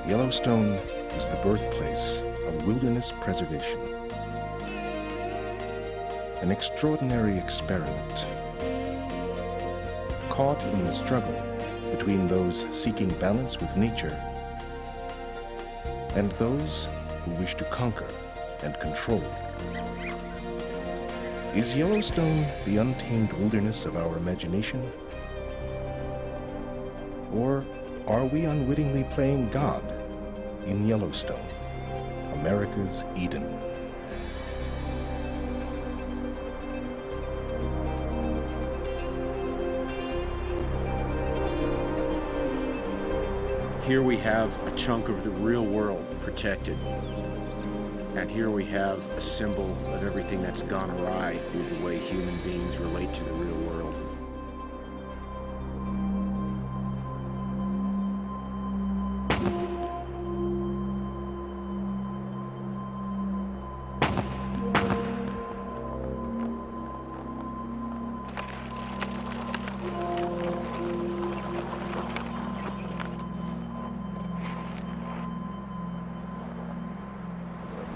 Yellowstone is the birthplace of wilderness preservation. An extraordinary experiment, caught in the struggle between those seeking balance with nature and those who wish to conquer and control. Is Yellowstone the untamed wilderness of our imagination? Or are we unwittingly playing God in Yellowstone, America's Eden? Here we have a chunk of the real world protected. And here we have a symbol of everything that's gone awry with the way human beings relate to the real world.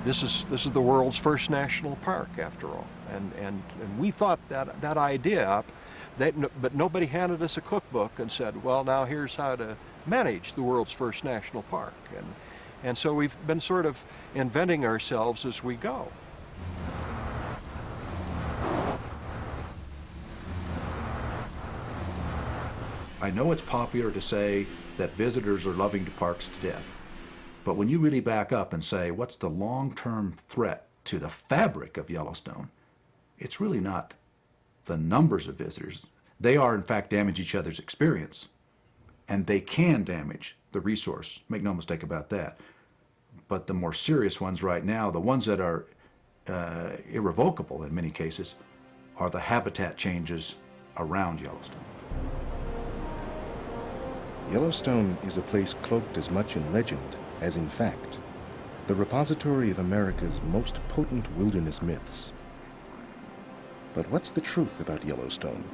This is the world's first national park, after all, and we thought that idea up, but nobody handed us a cookbook and said, well, now here's how to manage the world's first national park, and so we've been sort of inventing ourselves as we go. I know it's popular to say that visitors are loving the parks to death. But when you really back up and say, what's the long-term threat to the fabric of Yellowstone? It's really not the numbers of visitors. They are, in fact, damage each other's experience. And they can damage the resource. Make no mistake about that. But the more serious ones right now, the ones that are irrevocable in many cases, are the habitat changes around Yellowstone. Yellowstone is a place cloaked as much in legend as in fact, the repository of America's most potent wilderness myths. But what's the truth about Yellowstone?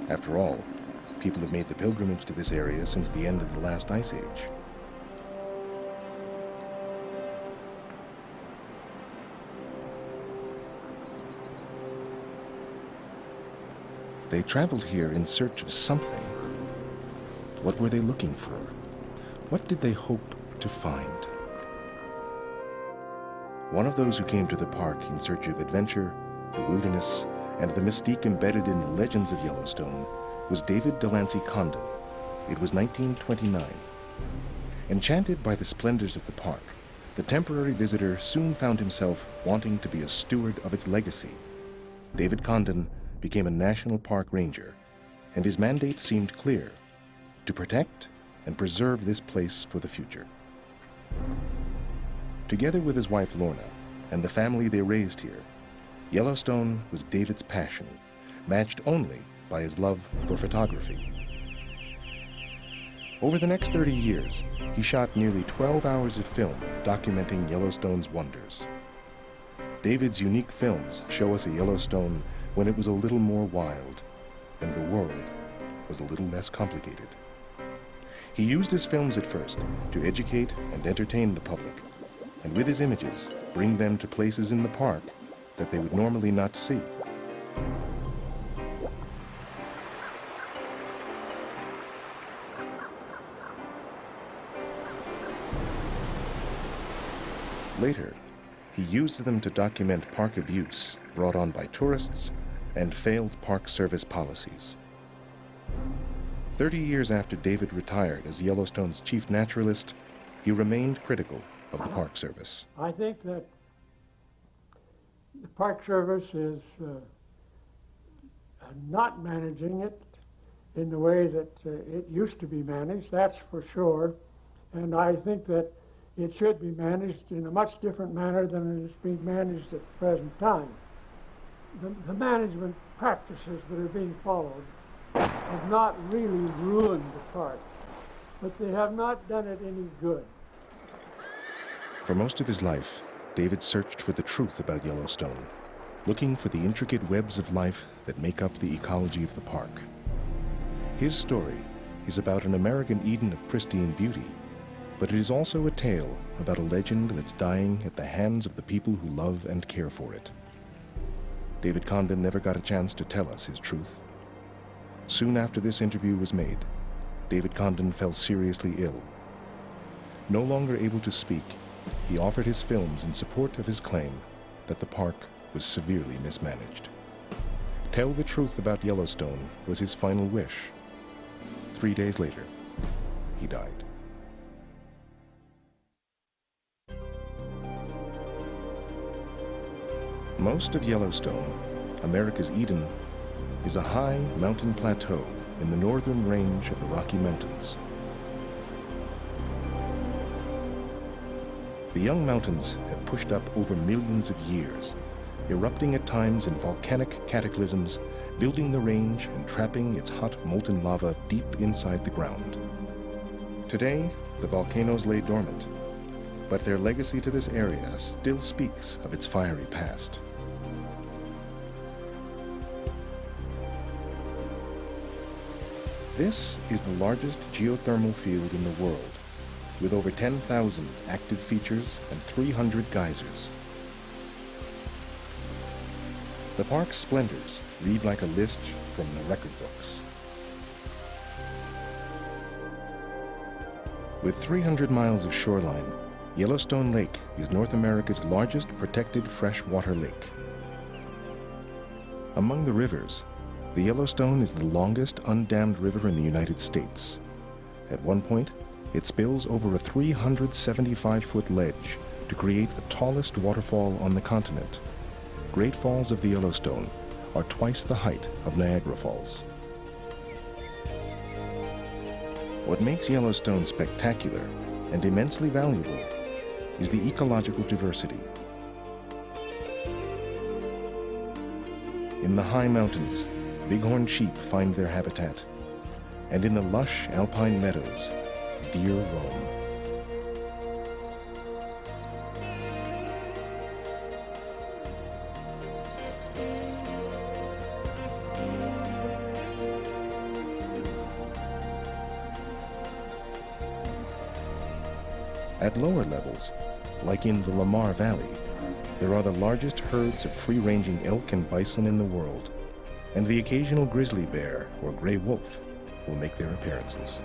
After all, people have made the pilgrimage to this area since the end of the last ice age. They traveled here in search of something. What were they looking for? What did they hope to find? One of those who came to the park in search of adventure, the wilderness, and the mystique embedded in the legends of Yellowstone was David Delancey Condon. It was 1929. Enchanted by the splendors of the park, the temporary visitor soon found himself wanting to be a steward of its legacy. David Condon became a national park ranger, and his mandate seemed clear: to protect and preserve this place for the future. Together with his wife Lorna and the family they raised here, Yellowstone was David's passion, matched only by his love for photography. Over the next 30 years, he shot nearly 12 hours of film documenting Yellowstone's wonders. David's unique films show us a Yellowstone when it was a little more wild and the world was a little less complicated. He used his films at first to educate and entertain the public, and with his images, bring them to places in the park that they would normally not see. Later, he used them to document park abuse brought on by tourists and failed Park Service policies. 30 years after David retired as Yellowstone's chief naturalist, he remained critical of the Park Service. I think that the Park Service is not managing it in the way that it used to be managed, that's for sure. And I think that it should be managed in a much different manner than it is being managed at the present time. The management practices that are being followed have not really ruined the park, but they have not done it any good. For most of his life, David searched for the truth about Yellowstone, looking for the intricate webs of life that make up the ecology of the park. His story is about an American Eden of pristine beauty, but it is also a tale about a legend that's dying at the hands of the people who love and care for it. David Condon never got a chance to tell us his truth. Soon after this interview was made, David Condon fell seriously ill. No longer able to speak, he offered his films in support of his claim that the park was severely mismanaged. Tell the truth about Yellowstone was his final wish. 3 days later, he died. Most of Yellowstone, America's Eden, is a high mountain plateau in the northern range of the Rocky Mountains. The young mountains have pushed up over millions of years, erupting at times in volcanic cataclysms, building the range and trapping its hot molten lava deep inside the ground. Today, the volcanoes lay dormant, but their legacy to this area still speaks of its fiery past. This is the largest geothermal field in the world, with over 10,000 active features and 300 geysers. The park's splendors read like a list from the record books. With 300 miles of shoreline, Yellowstone Lake is North America's largest protected freshwater lake. Among the rivers, the Yellowstone is the longest undammed river in the United States. At one point, it spills over a 375-foot ledge to create the tallest waterfall on the continent. Great Falls of the Yellowstone are twice the height of Niagara Falls. What makes Yellowstone spectacular and immensely valuable is the ecological diversity. In the high mountains, bighorn sheep find their habitat, and in the lush alpine meadows, deer roam. At lower levels, like in the Lamar Valley, there are the largest herds of free-ranging elk and bison in the world, and the occasional grizzly bear or gray wolf will make their appearances.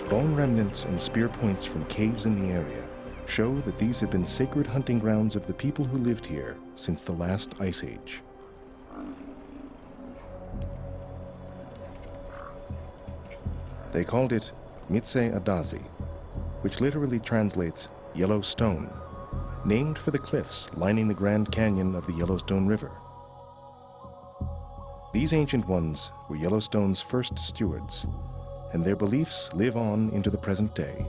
Bone remnants and spear points from caves in the area show that these have been sacred hunting grounds of the people who lived here since the last ice age. They called it Mitse Adazi, which literally translates Yellow Stone, named for the cliffs lining the Grand Canyon of the Yellowstone River. These ancient ones were Yellowstone's first stewards, and their beliefs live on into the present day.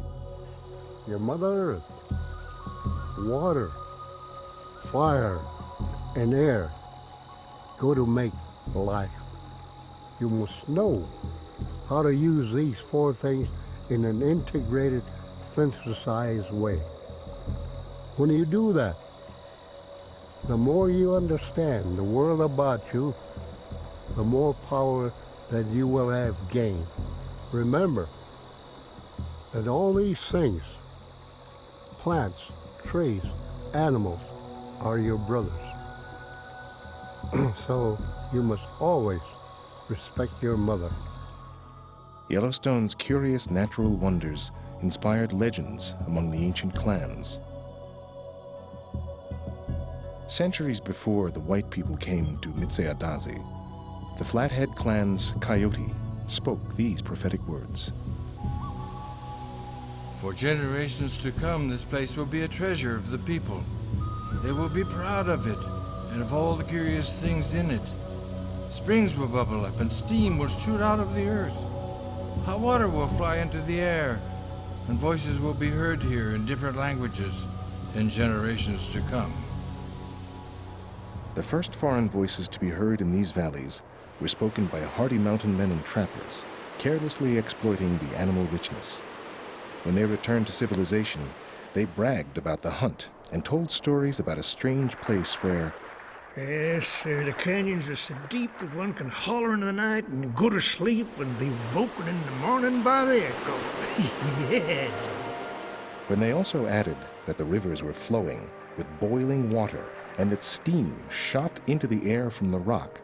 Your Mother Earth, water, fire, and air go to make life. You must know how to use these four things in an integrated, synthesized way. When you do that, the more you understand the world about you, the more power that you will have gained. Remember that all these things, plants, trees, animals, are your brothers. So you must always respect your mother. Yellowstone's curious natural wonders inspired legends among the ancient clans. Centuries before the white people came to Mitse Adazi, the Flathead clan's Coyote spoke these prophetic words. For generations to come, this place will be a treasure of the people. They will be proud of it and of all the curious things in it. Springs will bubble up and steam will shoot out of the earth. Hot water will fly into the air, and voices will be heard here in different languages in generations to come. The first foreign voices to be heard in these valleys were spoken by hardy mountain men and trappers, carelessly exploiting the animal richness. When they returned to civilization, They bragged about the hunt and told stories about a strange place where, yes, sir, the canyons are so deep that one can holler in the night and go to sleep and be woken in the morning by the echo. Yes. when they also added that the rivers were flowing with boiling water and that steam shot into the air from the rock,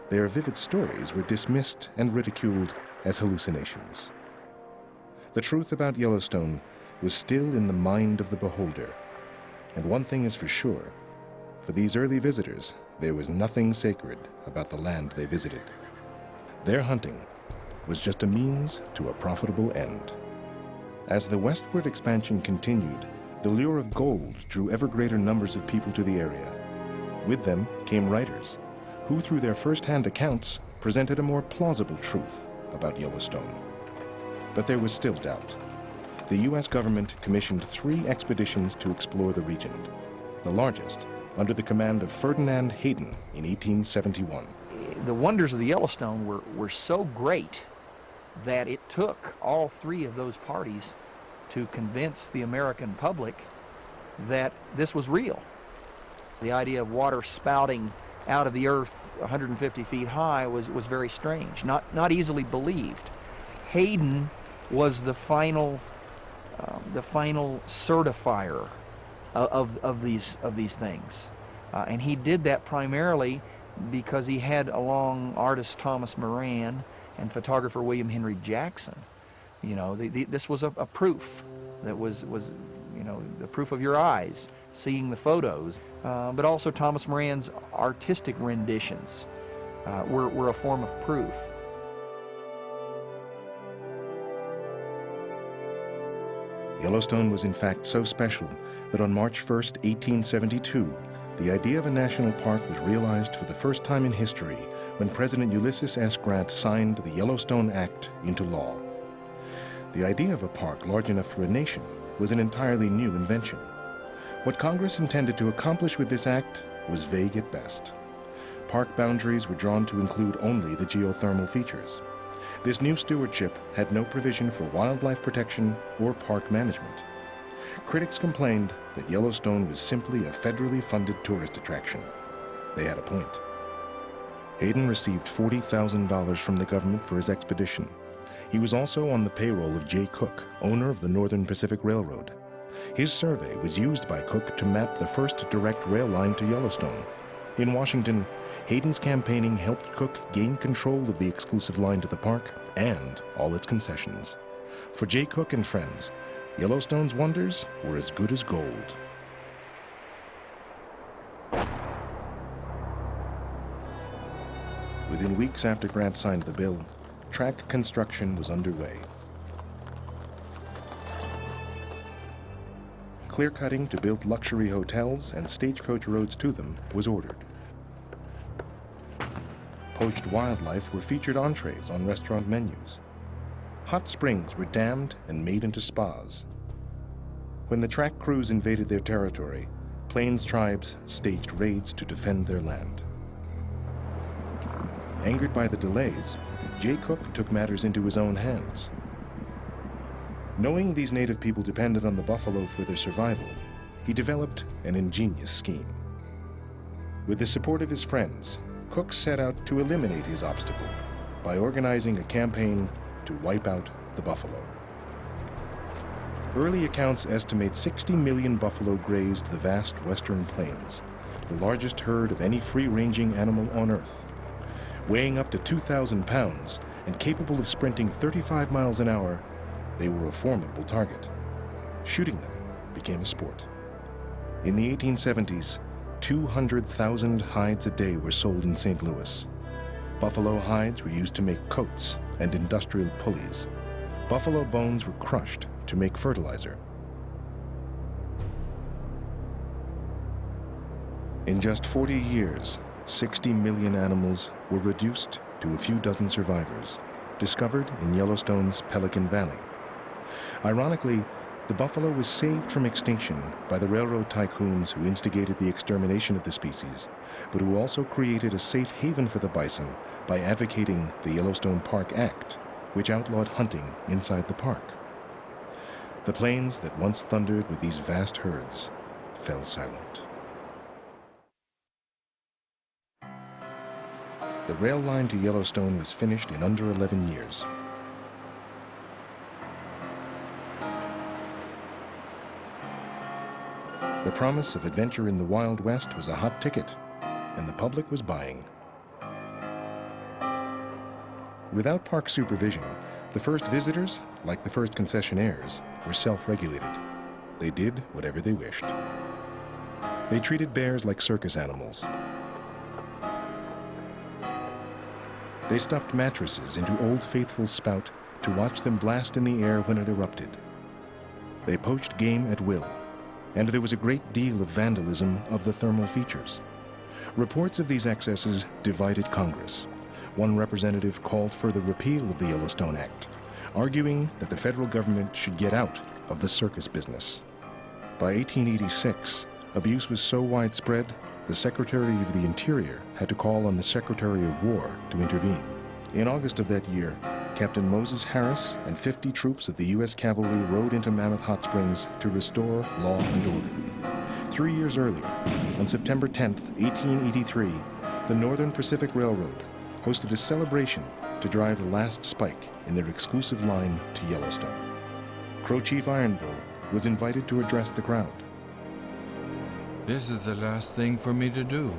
their vivid stories were dismissed and ridiculed as hallucinations. The truth about Yellowstone was still in the mind of the beholder. And one thing is for sure, for these early visitors, there was nothing sacred about the land they visited. Their hunting was just a means to a profitable end. As the westward expansion continued, the lure of gold drew ever greater numbers of people to the area. With them came writers, who through their first-hand accounts presented a more plausible truth about Yellowstone. But there was still doubt. The U.S. government commissioned 3 expeditions to explore the region, the largest under the command of Ferdinand Hayden in 1871. The wonders of the Yellowstone were so great that it took all 3 of those parties to convince the American public that this was real. The idea of water spouting out of the earth 150 feet high was very strange, not easily believed. Hayden was the final certifier of these things, and he did that primarily because he had along artist Thomas Moran and photographer William Henry Jackson. You know, this was a proof that was the proof of your eyes, seeing the photos, but also Thomas Moran's artistic renditions were a form of proof. Yellowstone was in fact so special that on March 1st, 1872, the idea of a national park was realized for the first time in history when President Ulysses S. Grant signed the Yellowstone Act into law. The idea of a park large enough for a nation was an entirely new invention. What Congress intended to accomplish with this act was vague at best. Park boundaries were drawn to include only the geothermal features. This new stewardship had no provision for wildlife protection or park management. Critics complained that Yellowstone was simply a federally funded tourist attraction. They had a point. Hayden received $40,000 from the government for his expedition. He was also on the payroll of Jay Cooke, owner of the Northern Pacific Railroad. His survey was used by Cooke to map the first direct rail line to Yellowstone. In Washington, Hayden's campaigning helped Cooke gain control of the exclusive line to the park and all its concessions. For Jay Cooke and friends, Yellowstone's wonders were as good as gold. Within weeks after Grant signed the bill, track construction was underway. Clear-cutting to build luxury hotels and stagecoach roads to them was ordered. Poached wildlife were featured entrees on restaurant menus. Hot springs were dammed and made into spas. When the track crews invaded their territory, Plains tribes staged raids to defend their land. Angered by the delays, Jay Cooke took matters into his own hands. Knowing these native people depended on the buffalo for their survival, he developed an ingenious scheme. With the support of his friends, Cooke set out to eliminate his obstacle by organizing a campaign to wipe out the buffalo. Early accounts estimate 60 million buffalo grazed the vast western plains, the largest herd of any free-ranging animal on Earth. Weighing up to 2,000 pounds and capable of sprinting 35 miles an hour, they were a formidable target. Shooting them became a sport. In the 1870s, 200,000 hides a day were sold in St. Louis. Buffalo hides were used to make coats and industrial pulleys. Buffalo bones were crushed to make fertilizer. In just 40 years, 60 million animals were reduced to a few dozen survivors, discovered in Yellowstone's Pelican Valley. Ironically, the buffalo was saved from extinction by the railroad tycoons who instigated the extermination of the species, but who also created a safe haven for the bison by advocating the Yellowstone Park Act, which outlawed hunting inside the park. The plains that once thundered with these vast herds fell silent. The rail line to Yellowstone was finished in under 11 years. The promise of adventure in the Wild West was a hot ticket, and the public was buying. Without park supervision, the first visitors, like the first concessionaires, were self-regulated. They did whatever they wished. They treated bears like circus animals. They stuffed mattresses into Old Faithful's spout to watch them blast in the air when it erupted. They poached game at will, and there was a great deal of vandalism of the thermal features. Reports of these excesses divided Congress. One representative called for the repeal of the Yellowstone Act, arguing that the federal government should get out of the circus business. By 1886, abuse was so widespread, the Secretary of the Interior had to call on the Secretary of War to intervene. In August of that year, Captain Moses Harris and 50 troops of the U.S. Cavalry rode into Mammoth Hot Springs to restore law and order. 3 years earlier, on September 10, 1883, the Northern Pacific Railroad hosted a celebration to drive the last spike in their exclusive line to Yellowstone. Crow Chief Iron Bull was invited to address the crowd. This is the last thing for me to do.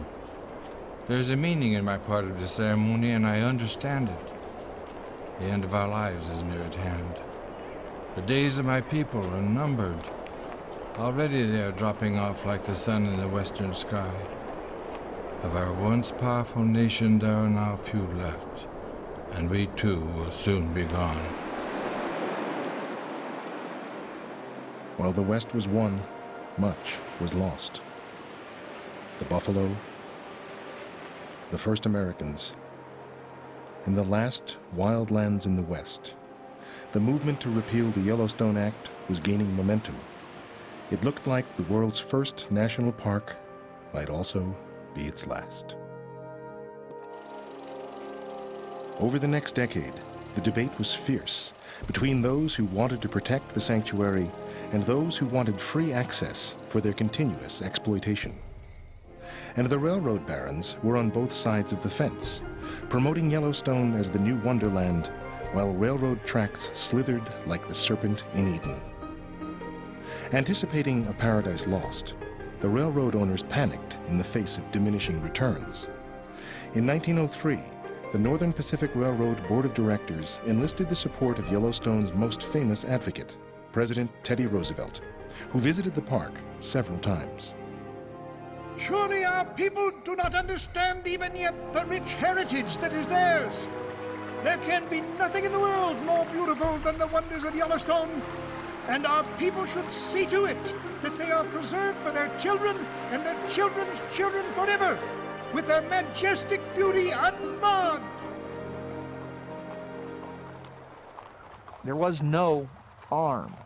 There's a meaning in my part of the ceremony, and I understand it. The end of our lives is near at hand. The days of my people are numbered. Already they are dropping off like the sun in the western sky. Of our once powerful nation, there are now few left, and we too will soon be gone. While the West was won, much was lost. The buffalo, the first Americans, and the last wild lands in the West. The movement to repeal the Yellowstone Act was gaining momentum. It looked like the world's first national park might also be its last. Over the next decade, the debate was fierce between those who wanted to protect the sanctuary and those who wanted free access for their continuous exploitation. And the railroad barons were on both sides of the fence, promoting Yellowstone as the new wonderland, while railroad tracks slithered like the serpent in Eden. Anticipating a paradise lost, the railroad owners panicked in the face of diminishing returns. In 1903, the Northern Pacific Railroad Board of Directors enlisted the support of Yellowstone's most famous advocate, President Teddy Roosevelt, who visited the park several times. Surely our people do not understand even yet the rich heritage that is theirs. There can be nothing in the world more beautiful than the wonders of Yellowstone, and our people should see to it that they are preserved for their children and their children's children forever, with their majestic beauty unmarred. There was no arm,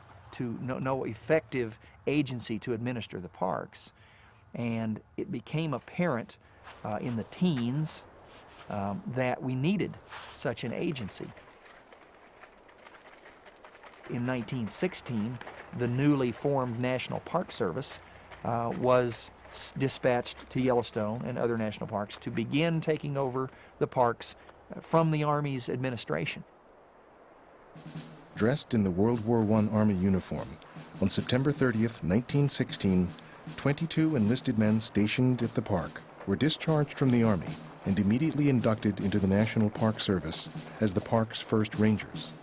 no effective agency to administer the parks. And it became apparent in the teens that we needed such an agency. In 1916, the newly formed National Park Service was dispatched to Yellowstone and other national parks to begin taking over the parks from the Army's administration. Dressed in the World War I Army uniform, on September 30th, 1916, 22 enlisted men stationed at the park were discharged from the Army and immediately inducted into the National Park Service as the park's first rangers.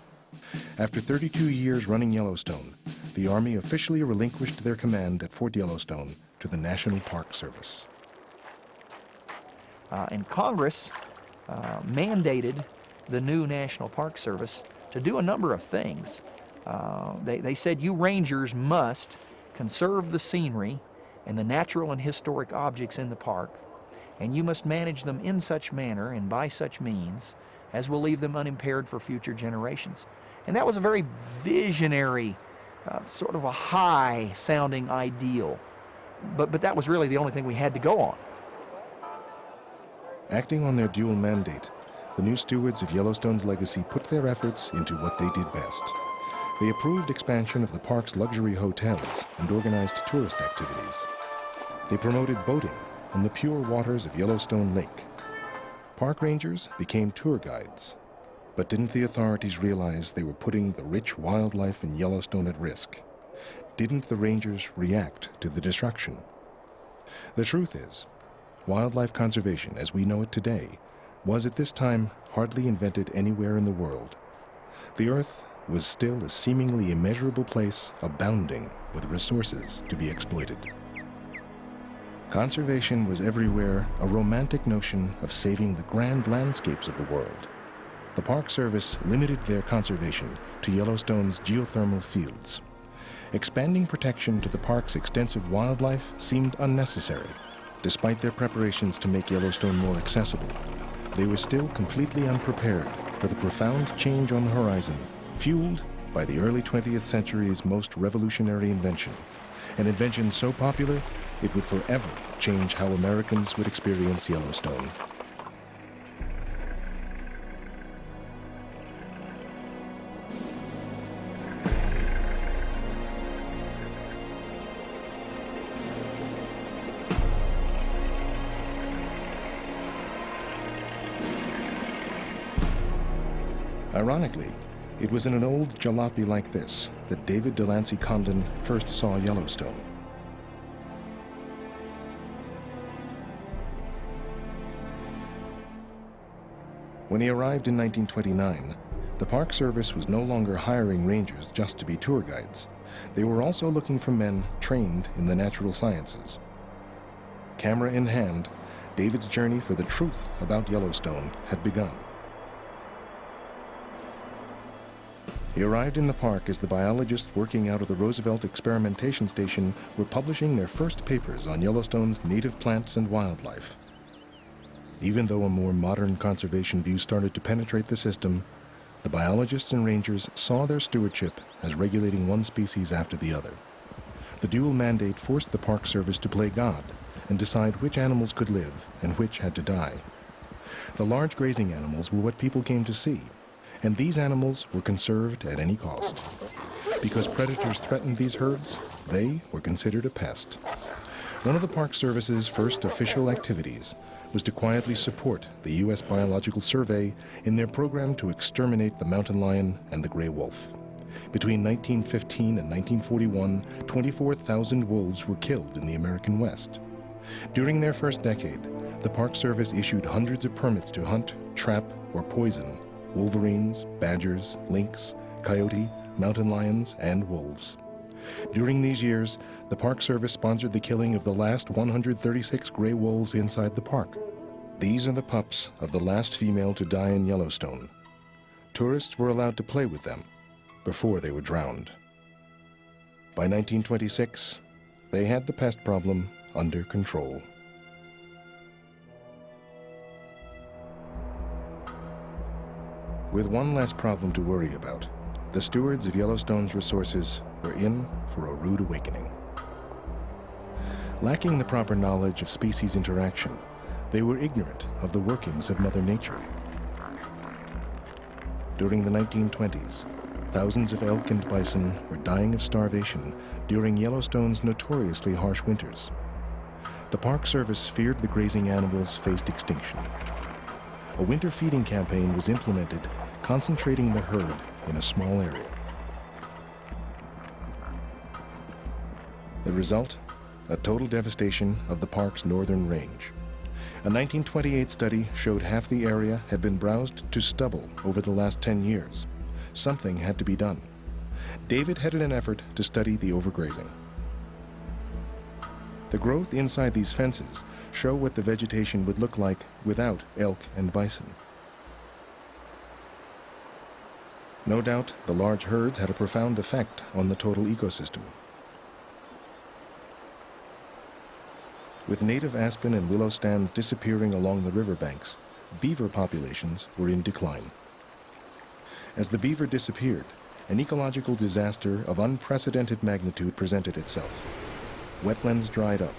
After 32 years running Yellowstone, the Army officially relinquished their command at Fort Yellowstone to the National Park Service. And Congress mandated the new National Park Service to do a number of things. They said, you rangers must conserve the scenery and the natural and historic objects in the park, and you must manage them in such manner and by such means as will leave them unimpaired for future generations. And that was a very visionary, sort of a high-sounding ideal. But that was really the only thing we had to go on. Acting on their dual mandate, the new stewards of Yellowstone's legacy put their efforts into what they did best: They approved expansion of the park's luxury hotels and organized tourist activities. They promoted boating on the pure waters of Yellowstone Lake. Park rangers became tour guides. But didn't the authorities realize they were putting the rich wildlife in Yellowstone at risk? Didn't the rangers react to the destruction? The truth is, wildlife conservation as we know it today was at this time hardly invented anywhere in the world. The Earth was still a seemingly immeasurable place abounding with resources to be exploited. Conservation was everywhere a romantic notion of saving the grand landscapes of the world. The Park Service limited their conservation to Yellowstone's geothermal fields. Expanding protection to the park's extensive wildlife seemed unnecessary. Despite their preparations to make Yellowstone more accessible, they were still completely unprepared for the profound change on the horizon, fueled by the early 20th century's most revolutionary invention, an invention so popular it would forever change how Americans would experience Yellowstone. Ironically, it was in an old jalopy like this that David Delancey Condon first saw Yellowstone. When he arrived in 1929, the Park Service was no longer hiring rangers just to be tour guides. They were also looking for men trained in the natural sciences. Camera in hand, David's journey for the truth about Yellowstone had begun. He arrived in the park as the biologists working out of the Roosevelt Experimentation Station were publishing their first papers on Yellowstone's native plants and wildlife. Even though a more modern conservation view started to penetrate the system, the biologists and rangers saw their stewardship as regulating one species after the other. The dual mandate forced the Park Service to play God and decide which animals could live and which had to die. The large grazing animals were what people came to see, and these animals were conserved at any cost. Because predators threatened these herds, they were considered a pest. One of the Park Service's first official activities was to quietly support the U.S. Biological Survey in their program to exterminate the mountain lion and the gray wolf. Between 1915 and 1941, 24,000 wolves were killed in the American West. During their first decade, the Park Service issued hundreds of permits to hunt, trap, or poison wolverines, badgers, lynx, coyote, mountain lions, and wolves. During these years, the Park Service sponsored the killing of the last 136 gray wolves inside the park. These are the pups of the last female to die in Yellowstone. Tourists were allowed to play with them before they were drowned. By 1926, they had the pest problem under control. With one less problem to worry about, the stewards of Yellowstone's resources were in for a rude awakening. Lacking the proper knowledge of species interaction, they were ignorant of the workings of Mother Nature. During the 1920s, thousands of elk and bison were dying of starvation during Yellowstone's notoriously harsh winters. The Park Service feared the grazing animals faced extinction. A winter feeding campaign was implemented, concentrating the herd in a small area. The result? A total devastation of the park's northern range. A 1928 study showed half the area had been browsed to stubble over the last 10 years. Something had to be done. David headed an effort to study the overgrazing. The growth inside these fences show what the vegetation would look like without elk and bison. No doubt, the large herds had a profound effect on the total ecosystem. With native aspen and willow stands disappearing along the riverbanks, beaver populations were in decline. As the beaver disappeared, an ecological disaster of unprecedented magnitude presented itself. Wetlands dried up,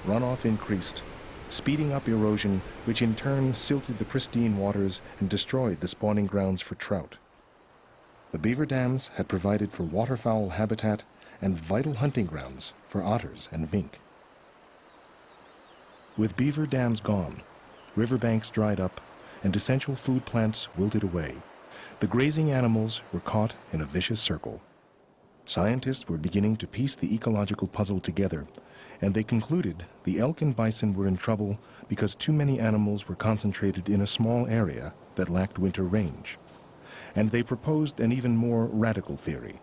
runoff increased, speeding up erosion, which in turn silted the pristine waters and destroyed the spawning grounds for trout. The beaver dams had provided for waterfowl habitat and vital hunting grounds for otters and mink. With beaver dams gone, riverbanks dried up, and essential food plants wilted away, the grazing animals were caught in a vicious circle. Scientists were beginning to piece the ecological puzzle together, and they concluded the elk and bison were in trouble because too many animals were concentrated in a small area that lacked winter range. And they proposed an even more radical theory,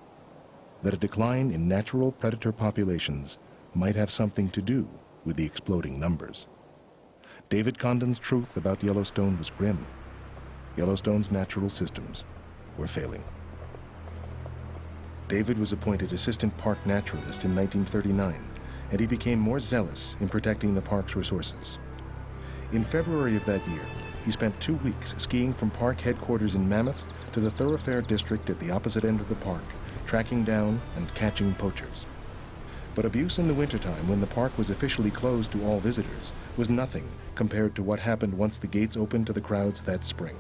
that a decline in natural predator populations might have something to do with the exploding numbers. David Condon's truth about Yellowstone was grim. Yellowstone's natural systems were failing. David was appointed assistant park naturalist in 1939, and he became more zealous in protecting the park's resources. In February of that year, he spent 2 weeks skiing from park headquarters in Mammoth to the thoroughfare district at the opposite end of the park, tracking down and catching poachers. But abuse in the wintertime, when the park was officially closed to all visitors, was nothing compared to what happened once the gates opened to the crowds that spring.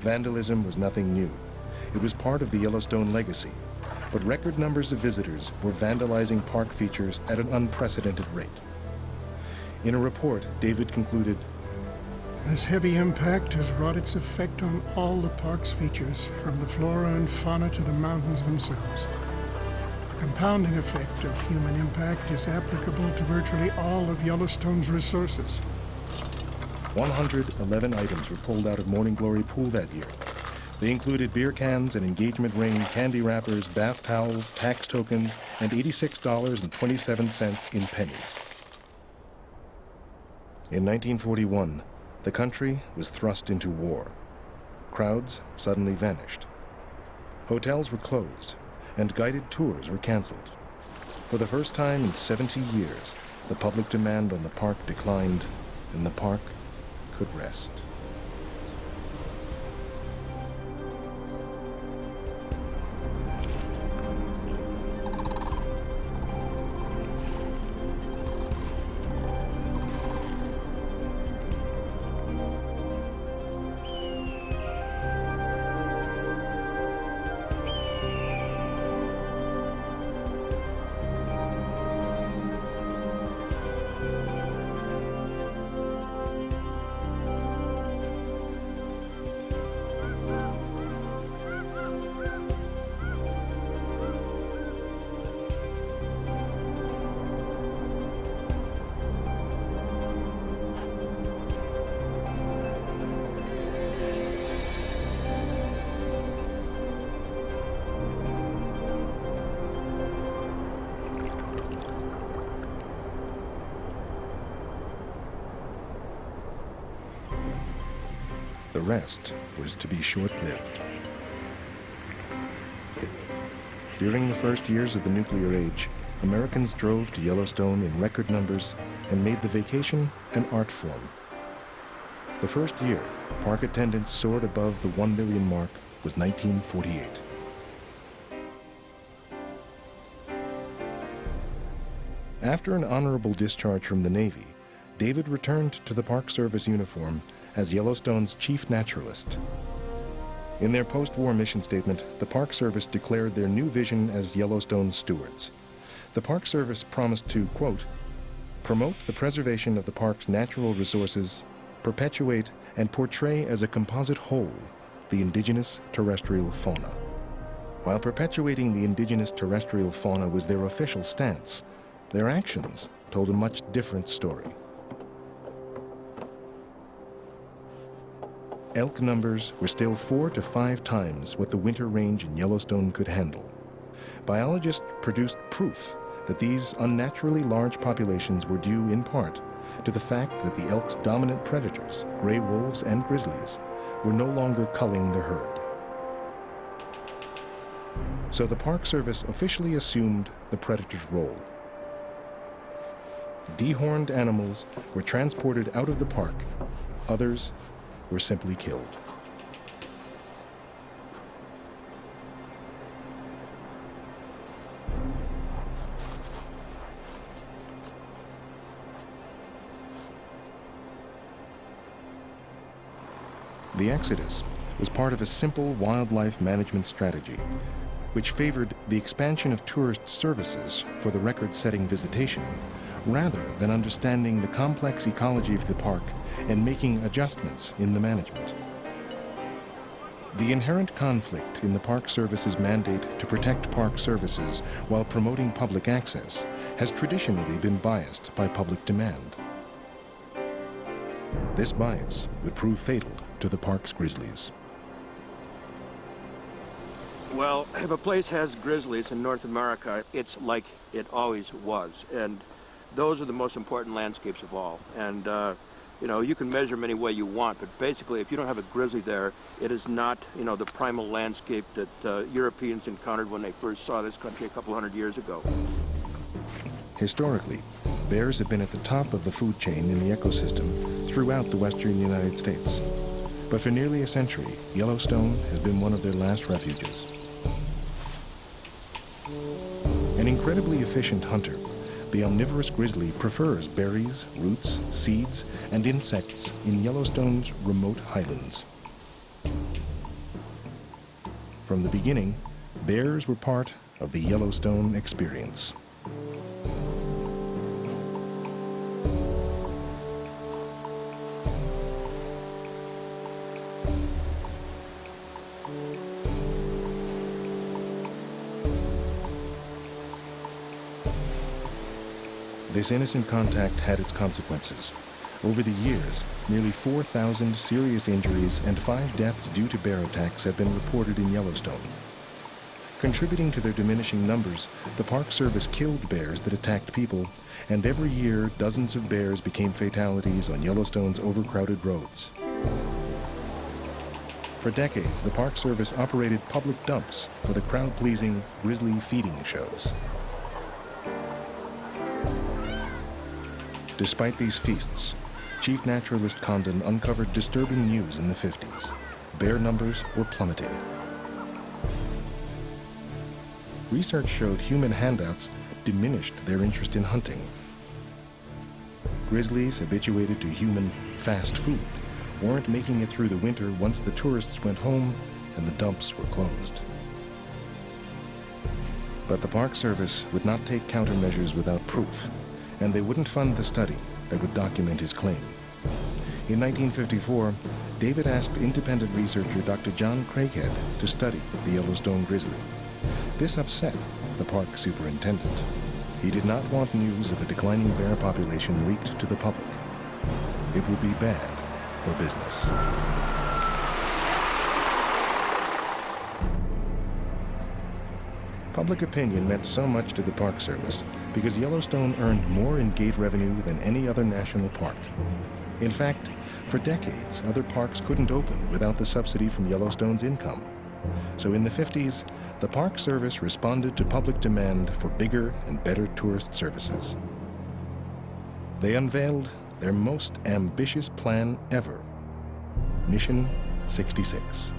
Vandalism was nothing new. It was part of the Yellowstone legacy, but record numbers of visitors were vandalizing park features at an unprecedented rate. In a report, David concluded, "This heavy impact has wrought its effect on all the park's features, from the flora and fauna to the mountains themselves. The compounding effect of human impact is applicable to virtually all of Yellowstone's resources." 111 items were pulled out of Morning Glory Pool that year. They included beer cans, an engagement ring, candy wrappers, bath towels, tax tokens, and $86.27 in pennies. In 1941, the country was thrust into war. Crowds suddenly vanished. Hotels were closed, and guided tours were canceled. For the first time in 70 years, the public demand on the park declined, and the park could rest. The rest was to be short-lived. During the first years of the nuclear age, Americans drove to Yellowstone in record numbers and made the vacation an art form. The first year, park attendance soared above the 1 million mark was 1948. After an honorable discharge from the Navy, David returned to the Park Service uniform as Yellowstone's chief naturalist. In their post-war mission statement, the Park Service declared their new vision as Yellowstone's stewards. The Park Service promised to, quote, promote the preservation of the park's natural resources, perpetuate and portray as a composite whole the indigenous terrestrial fauna. While perpetuating the indigenous terrestrial fauna was their official stance, their actions told a much different story. Elk numbers were still 4 to 5 times what the winter range in Yellowstone could handle. Biologists produced proof that these unnaturally large populations were due in part to the fact that the elk's dominant predators, gray wolves and grizzlies, were no longer culling the herd. So the Park Service officially assumed the predator's role. Dehorned animals were transported out of the park. Others were simply killed. The exodus was part of a simple wildlife management strategy, which favored the expansion of tourist services for the record-setting visitation, rather than understanding the complex ecology of the park and making adjustments in the management. The inherent conflict in the Park Service's mandate to protect park services while promoting public access has traditionally been biased by public demand. This bias would prove fatal to the park's grizzlies. Well, if a place has grizzlies in North America, it's like it always was. And those are the most important landscapes of all. And you know, you can measure them any way you want, but basically if you don't have a grizzly there, it is not, you know, the primal landscape that Europeans encountered when they first saw this country a couple hundred years ago. Historically, bears have been at the top of the food chain in the ecosystem throughout the western United States. But for nearly a century, Yellowstone has been one of their last refuges. An incredibly efficient hunter, the omnivorous grizzly prefers berries, roots, seeds, and insects in Yellowstone's remote highlands. From the beginning, bears were part of the Yellowstone experience. This innocent contact had its consequences. Over the years, nearly 4,000 serious injuries and 5 deaths due to bear attacks have been reported in Yellowstone. Contributing to their diminishing numbers, the Park Service killed bears that attacked people, and every year dozens of bears became fatalities on Yellowstone's overcrowded roads. For decades, the Park Service operated public dumps for the crowd-pleasing grizzly feeding shows. Despite these feasts, Chief Naturalist Condon uncovered disturbing news in the 50s. Bear numbers were plummeting. Research showed human handouts diminished their interest in hunting. Grizzlies, habituated to human fast food, weren't making it through the winter once the tourists went home and the dumps were closed. But the Park Service would not take countermeasures without proof, and they wouldn't fund the study that would document his claim. In 1954, David asked independent researcher Dr. John Craighead to study the Yellowstone grizzly. This upset the park superintendent. He did not want news of a declining bear population leaked to the public. It would be bad for business. Public opinion meant so much to the Park Service because Yellowstone earned more in gate revenue than any other national park. In fact, for decades, other parks couldn't open without the subsidy from Yellowstone's income. So in the 50s, the Park Service responded to public demand for bigger and better tourist services. They unveiled their most ambitious plan ever, Mission 66.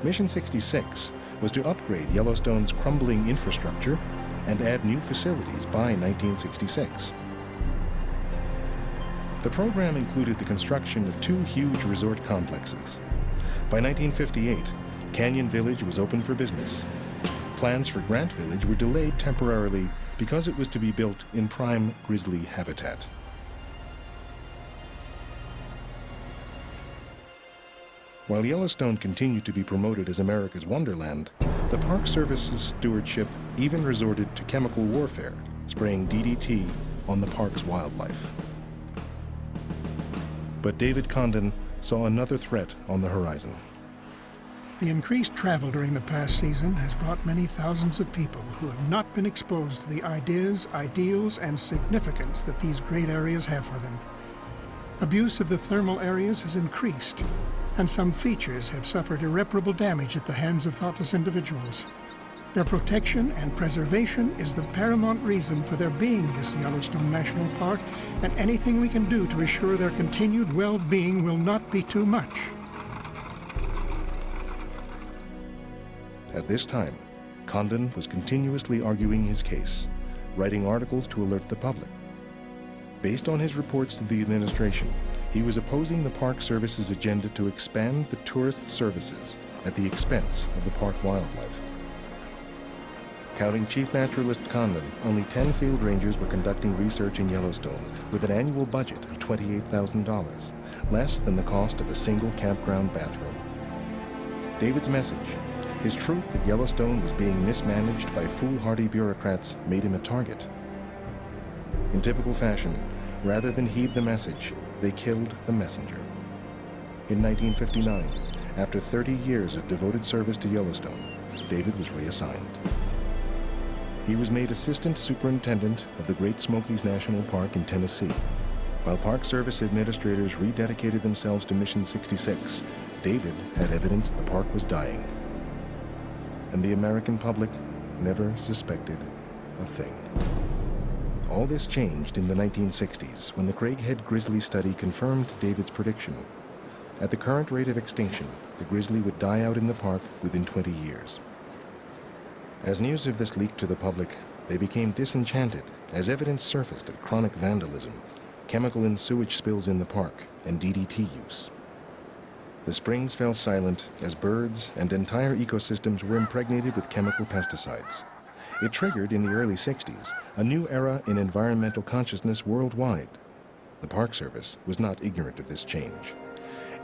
Mission 66 was to upgrade Yellowstone's crumbling infrastructure and add new facilities by 1966. The program included the construction of 2 huge resort complexes. By 1958, Canyon Village was open for business. Plans for Grant Village were delayed temporarily because it was to be built in prime grizzly habitat. While Yellowstone continued to be promoted as America's Wonderland, the Park Service's stewardship even resorted to chemical warfare, spraying DDT on the park's wildlife. But David Condon saw another threat on the horizon. The increased travel during the past season has brought many thousands of people who have not been exposed to the ideas, ideals, and significance that these great areas have for them. Abuse of the thermal areas has increased, and some features have suffered irreparable damage at the hands of thoughtless individuals. Their protection and preservation is the paramount reason for there being this Yellowstone National Park, and anything we can do to assure their continued well-being will not be too much. At this time, Condon was continuously arguing his case, writing articles to alert the public. Based on his reports to the administration, He was opposing the Park Service's agenda to expand the tourist services at the expense of the park wildlife. Counting Chief Naturalist Condon, only 10 field rangers were conducting research in Yellowstone with an annual budget of $28,000, less than the cost of a single campground bathroom. David's message, his truth that Yellowstone was being mismanaged by foolhardy bureaucrats, made him a target. In typical fashion, rather than heed the message, they killed the messenger. In 1959, after 30 years of devoted service to Yellowstone, David was reassigned. He was made Assistant Superintendent of the Great Smokies National Park in Tennessee. While Park Service administrators rededicated themselves to Mission 66, David had evidence the park was dying. And the American public never suspected a thing. All this changed in the 1960s when the Craighead grizzly study confirmed David's prediction. At the current rate of extinction, the grizzly would die out in the park within 20 years. As news of this leaked to the public, they became disenchanted as evidence surfaced of chronic vandalism, chemical and sewage spills in the park, and DDT use. The springs fell silent as birds and entire ecosystems were impregnated with chemical pesticides. It triggered, in the early 60s, a new era in environmental consciousness worldwide. The Park Service was not ignorant of this change,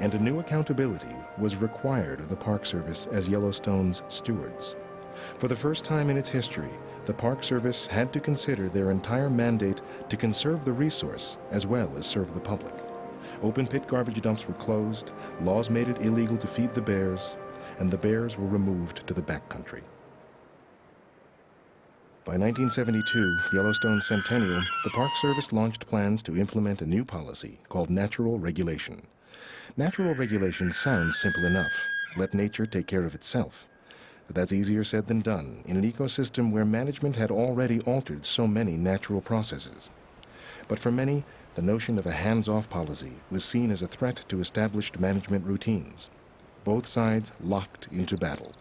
and a new accountability was required of the Park Service as Yellowstone's stewards. For the first time in its history, the Park Service had to consider their entire mandate to conserve the resource as well as serve the public. Open pit garbage dumps were closed, laws made it illegal to feed the bears, and the bears were removed to the backcountry. By 1972, Yellowstone's centennial, the Park Service launched plans to implement a new policy called natural regulation. Natural regulation sounds simple enough. Let nature take care of itself. But that's easier said than done in an ecosystem where management had already altered so many natural processes. But for many, the notion of a hands-off policy was seen as a threat to established management routines. Both sides locked into battle.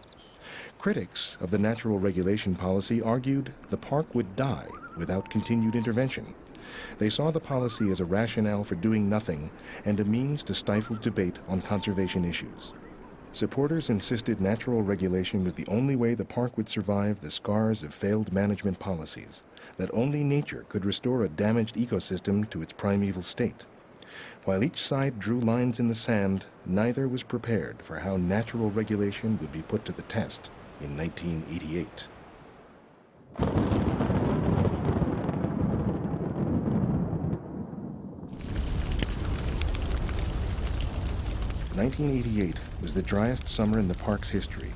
Critics of the natural regulation policy argued the park would die without continued intervention. They saw the policy as a rationale for doing nothing and a means to stifle debate on conservation issues. Supporters insisted natural regulation was the only way the park would survive the scars of failed management policies, that only nature could restore a damaged ecosystem to its primeval state. While each side drew lines in the sand, neither was prepared for how natural regulation would be put to the test in 1988. 1988 was the driest summer in the park's history.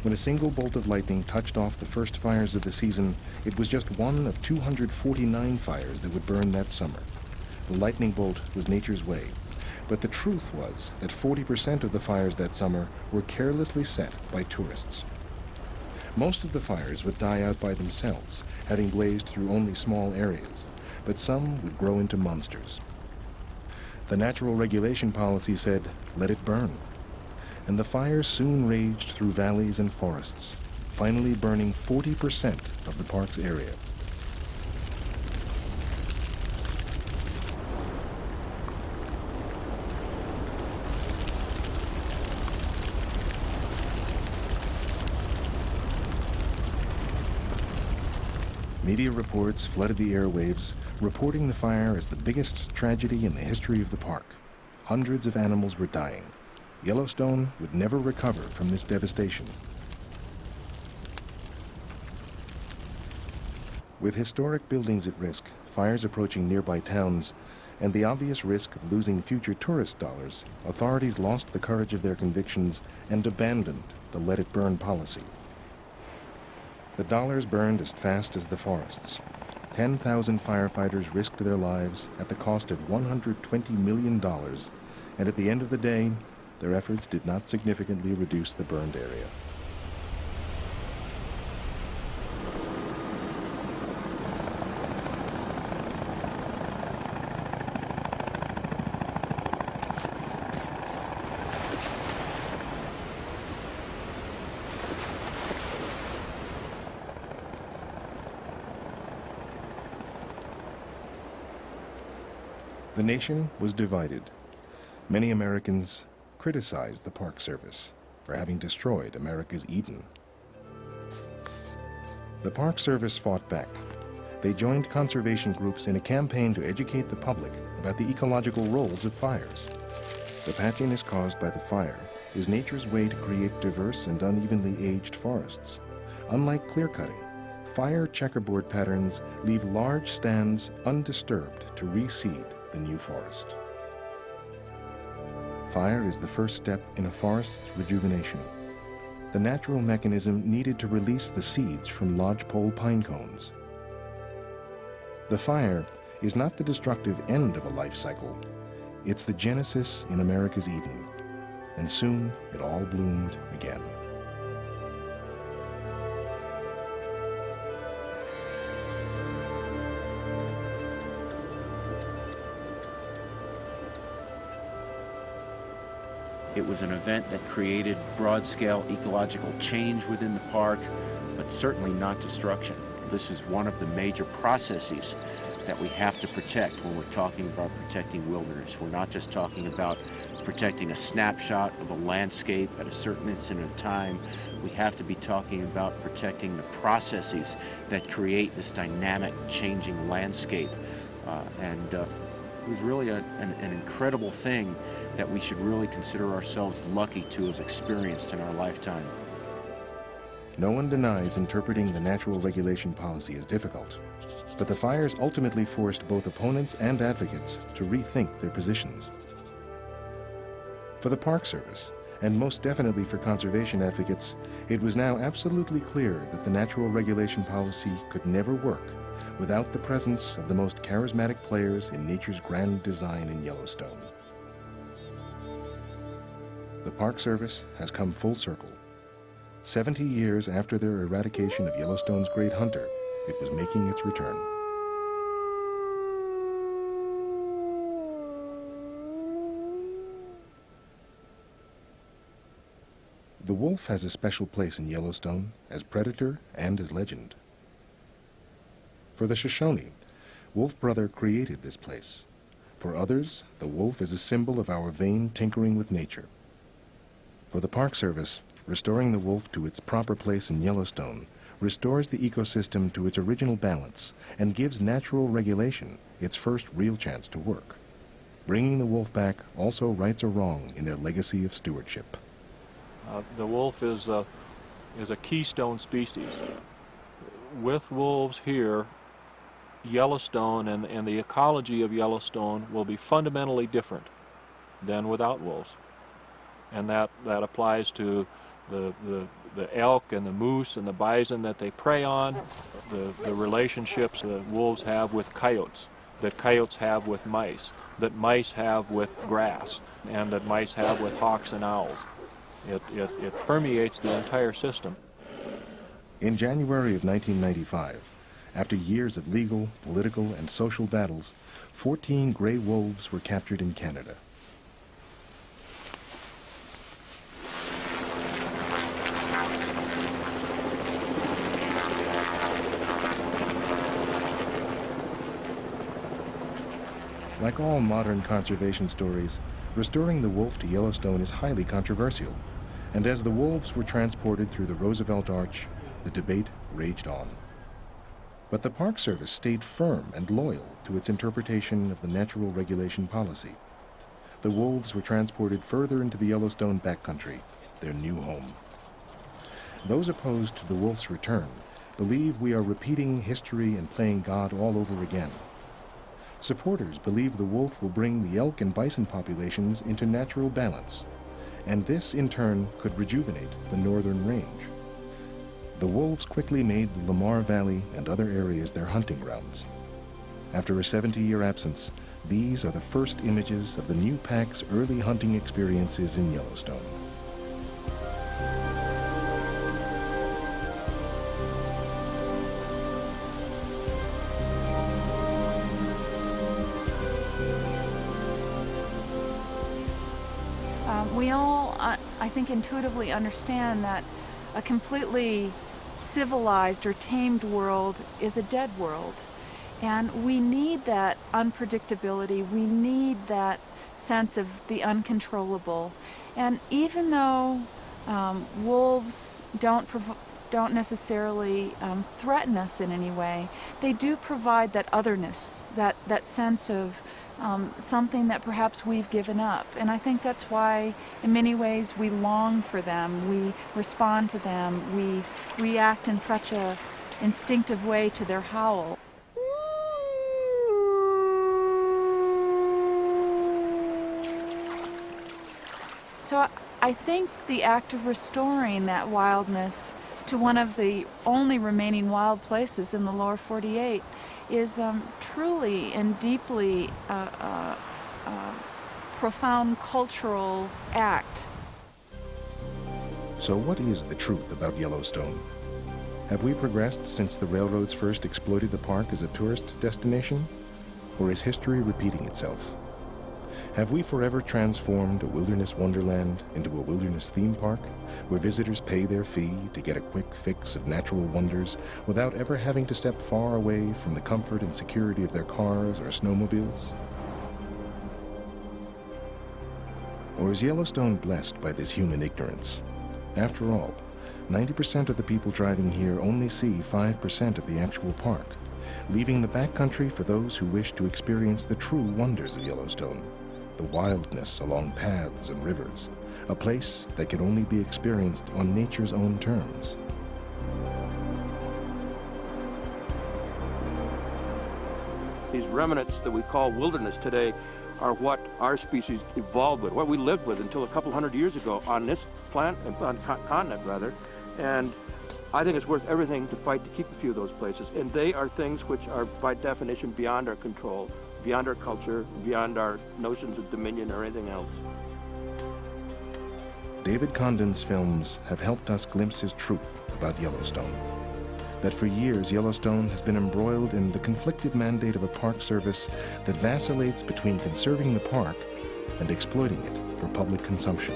When a single bolt of lightning touched off the first fires of the season, it was just one of 249 fires that would burn that summer. The lightning bolt was nature's way, but the truth was that 40% of the fires that summer were carelessly set by tourists. Most of the fires would die out by themselves, having blazed through only small areas, but some would grow into monsters. The natural regulation policy said, let it burn. And the fires soon raged through valleys and forests, finally burning 40% of the park's area. Media reports flooded the airwaves, reporting the fire as the biggest tragedy in the history of the park. Hundreds of animals were dying. Yellowstone would never recover from this devastation. With historic buildings at risk, fires approaching nearby towns, and the obvious risk of losing future tourist dollars, authorities lost the courage of their convictions and abandoned the let it burn policy. The dollars burned as fast as the forests. 10,000 firefighters risked their lives at the cost of $120 million, and at the end of the day, their efforts did not significantly reduce the burned area. The nation was divided. Many Americans criticized the Park Service for having destroyed America's Eden. The Park Service fought back. They joined conservation groups in a campaign to educate the public about the ecological roles of fires. The patchiness caused by the fire is nature's way to create diverse and unevenly aged forests. Unlike clear-cutting, fire checkerboard patterns leave large stands undisturbed to reseed the new forest. Fire is the first step in a forest's rejuvenation. The natural mechanism needed to release the seeds from lodgepole pine cones. The fire is not the destructive end of a life cycle. It's the genesis in America's Eden. And soon it all bloomed again. It was an event that created broad-scale ecological change within the park, but certainly not destruction. This is one of the major processes that we have to protect when we're talking about protecting wilderness. We're not just talking about protecting a snapshot of a landscape at a certain instant of time. We have to be talking about protecting the processes that create this dynamic, changing landscape. It was really an incredible thing that we should really consider ourselves lucky to have experienced in our lifetime. No one denies interpreting the natural regulation policy is difficult, but the fires ultimately forced both opponents and advocates to rethink their positions. For the Park Service, and most definitely for conservation advocates, it was now absolutely clear that the natural regulation policy could never work without the presence of the most charismatic players in nature's grand design in Yellowstone. The Park Service has come full circle. 70 years after their eradication of Yellowstone's great hunter, it was making its return. The wolf has a special place in Yellowstone as predator and as legend. For the Shoshone, Wolf Brother created this place. For others, the wolf is a symbol of our vain tinkering with nature. For the Park Service, restoring the wolf to its proper place in Yellowstone restores the ecosystem to its original balance and gives natural regulation its first real chance to work. Bringing the wolf back also rights a wrong in their legacy of stewardship. The wolf is a keystone species. With wolves here, Yellowstone and the ecology of Yellowstone will be fundamentally different than without wolves. And that applies to the elk and the moose and the bison that they prey on, the relationships that wolves have with coyotes, that coyotes have with mice, that mice have with grass, and that mice have with hawks and owls. It permeates the entire system. In January of 1995, after years of legal, political, and social battles, 14 gray wolves were captured in Canada. Like all modern conservation stories, restoring the wolf to Yellowstone is highly controversial, and as the wolves were transported through the Roosevelt Arch, the debate raged on. But the Park Service stayed firm and loyal to its interpretation of the natural regulation policy. The wolves were transported further into the Yellowstone backcountry, their new home. Those opposed to the wolf's return believe we are repeating history and playing God all over again. Supporters believe the wolf will bring the elk and bison populations into natural balance, and this in turn could rejuvenate the northern range. The wolves quickly made the Lamar Valley and other areas their hunting grounds. After a 70-year absence, these are the first images of the new pack's early hunting experiences in Yellowstone. We all, I think, intuitively understand that a completely civilized or tamed world is a dead world. And we need that unpredictability. We need that sense of the uncontrollable. And even though wolves don't necessarily threaten us in any way, they do provide that otherness, that sense of something that perhaps we've given up. And I think that's why, in many ways, we long for them, we respond to them, we react in such a instinctive way to their howl. So I think the act of restoring that wildness to one of the only remaining wild places in the lower 48 is truly and deeply profound cultural act. So what is the truth about Yellowstone? Have we progressed since the railroads first exploited the park as a tourist destination? Or is history repeating itself? Have we forever transformed a wilderness wonderland into a wilderness theme park, where visitors pay their fee to get a quick fix of natural wonders without ever having to step far away from the comfort and security of their cars or snowmobiles? Or is Yellowstone blessed by this human ignorance? After all, 90% of the people driving here only see 5% of the actual park, leaving the backcountry for those who wish to experience the true wonders of Yellowstone. The wildness along paths and rivers, a place that can only be experienced on nature's own terms. These remnants that we call wilderness today are what our species evolved with, what we lived with until a couple hundred years ago on this continent rather. And I think it's worth everything to fight to keep a few of those places. And they are things which are by definition beyond our control, beyond our culture, beyond our notions of dominion or anything else. David Condon's films have helped us glimpse his truth about Yellowstone. That for years Yellowstone has been embroiled in the conflicted mandate of a park service that vacillates between conserving the park and exploiting it for public consumption.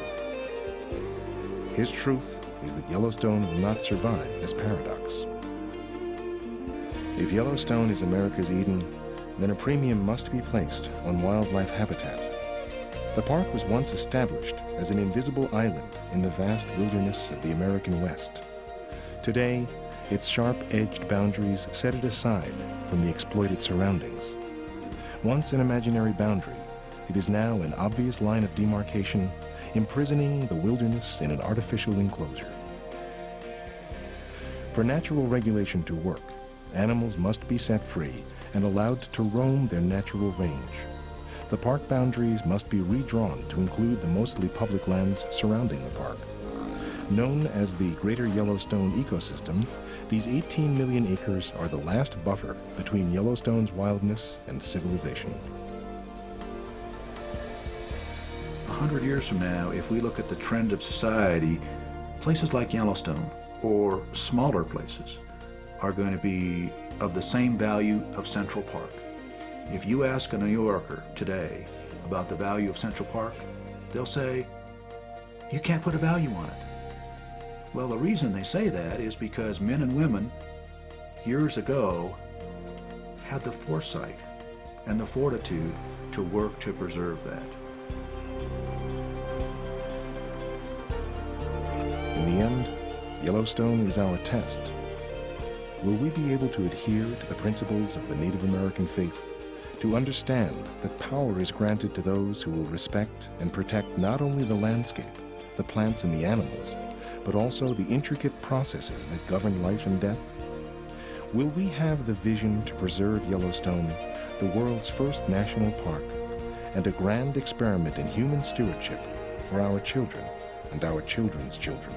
His truth is that Yellowstone will not survive this paradox. If Yellowstone is America's Eden, then a premium must be placed on wildlife habitat. The park was once established as an invisible island in the vast wilderness of the American West. Today, its sharp-edged boundaries set it aside from the exploited surroundings. Once an imaginary boundary, it is now an obvious line of demarcation, imprisoning the wilderness in an artificial enclosure. For natural regulation to work, animals must be set free and allowed to roam their natural range. The park boundaries must be redrawn to include the mostly public lands surrounding the park. Known as the Greater Yellowstone Ecosystem, these 18 million acres are the last buffer between Yellowstone's wildness and civilization. 100 years from now, if we look at the trend of society, places like Yellowstone or smaller places are going to be of the same value of Central Park. If you ask a New Yorker today about the value of Central Park, they'll say, you can't put a value on it. Well, the reason they say that is because men and women years ago had the foresight and the fortitude to work to preserve that. In the end, Yellowstone is our test. Will we be able to adhere to the principles of the Native American faith, to understand that power is granted to those who will respect and protect not only the landscape, the plants and the animals, but also the intricate processes that govern life and death? Will we have the vision to preserve Yellowstone, the world's first national park, and a grand experiment in human stewardship for our children and our children's children?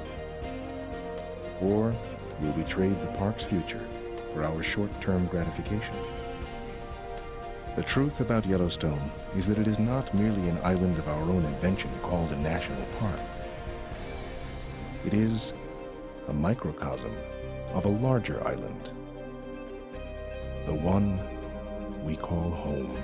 Or will we trade the park's future for our short-term gratification? The truth about Yellowstone is that it is not merely an island of our own invention called a national park. It is a microcosm of a larger island, the one we call home.